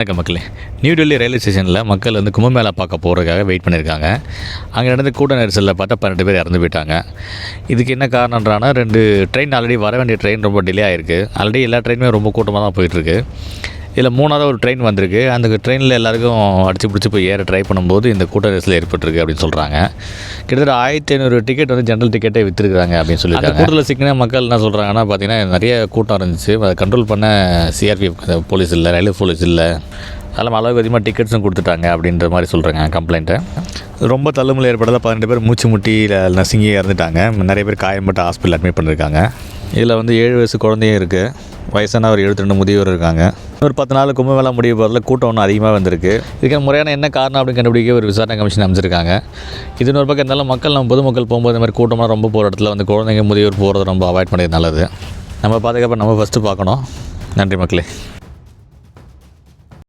வணக்கம் மக்களே. New Delhi railway ஸ்டேஷனில் மக்கள் வந்து கும்பமேளா பார்க்க போகிறதுக்காக வெயிட் பண்ணியிருக்காங்க. அங்கே நடந்த கூட்ட நெரிசலில் பார்த்தா 12 பேர் இறந்து போயிட்டாங்க. இதுக்கு என்ன காரணன்றானா, 2 ட்ரெயின் ஆல்ரெடி வர வேண்டிய ட்ரெயின் ரொம்ப டிலே ஆகிருக்கு. ஆல்ரெடி எல்லா ட்ரெயினுமே ரொம்ப கூட்டமாக தான் போயிட்டுருக்கு. இதில் 3வது ஒரு ட்ரெயின் வந்திருக்கு. அந்த ட்ரெயினில் எல்லாருக்கும் அடிச்சு பிடிச்சி போய் ஏற ட்ரை பண்ணும்போது இந்த கூட்ட நெரிசல் ஏற்பட்டிருக்கு அப்படின்னு சொல்கிறாங்க. கிட்டத்தட்ட 1500 டிக்கெட் வந்து ஜென்ரல் டிக்கெட்டே விற்றுருக்காங்க அப்படின்னு சொல்லியிருக்காங்க. கூட்டத்தில் சிக்கின மக்கள் என்ன சொல்கிறாங்கன்னா, பார்த்தீங்கன்னா நிறைய கூட்டம் இருந்துச்சு. அதை கண்ட்ரோல் பண்ண சிஆர்பிஎஃப் போலீஸ் இல்லை, ரயில்வே போலீஸ் இல்லை, அதெல்லாம் அளவுக்கு அதிகமாக டிக்கெட்ஸும் கொடுத்துட்டாங்க அப்படின்ற மாதிரி சொல்கிறாங்க கம்ப்ளைண்ட்டை. ரொம்ப தள்ளுமுள்ள ஏற்பட்டதில் 12 பேர் மூச்சு முட்டி நசுங்கி இறந்துட்டாங்க. நிறைய பேர் காயம்பட்டு ஹாஸ்பிட்டல் அட்மிட் பண்ணியிருக்காங்க. இதில் வந்து 7 வயசு குழந்தையும் இருக்குது. வயசான ஒரு 72 முதியோர் இருக்காங்க. ஒரு 10 நாள் கும்பமேளா முடிய போகிறதுல கூட்டம் ஒன்று அதிகமாக வந்திருக்கு. இதுக்கு முறையான என்ன காரணம் அப்படின்னு கண்டுபிடிக்க ஒரு விசாரணை கமிஷன் அமைச்சிருக்காங்க. இது இன்னொரு பக்கம் இருந்தாலும் மக்கள் நம்ம பொதுமக்கள் போகும்போது இந்த மாதிரி கூட்டமாக ரொம்ப போகிற இடத்துல வந்து குழந்தைங்க முதியோர் போகிறத ரொம்ப அவாய்ட் பண்ணுறது நல்லது. நம்ம பாதுகாப்பை நம்ம ஃபஸ்ட்டு பார்க்கணும். நன்றி மக்களே.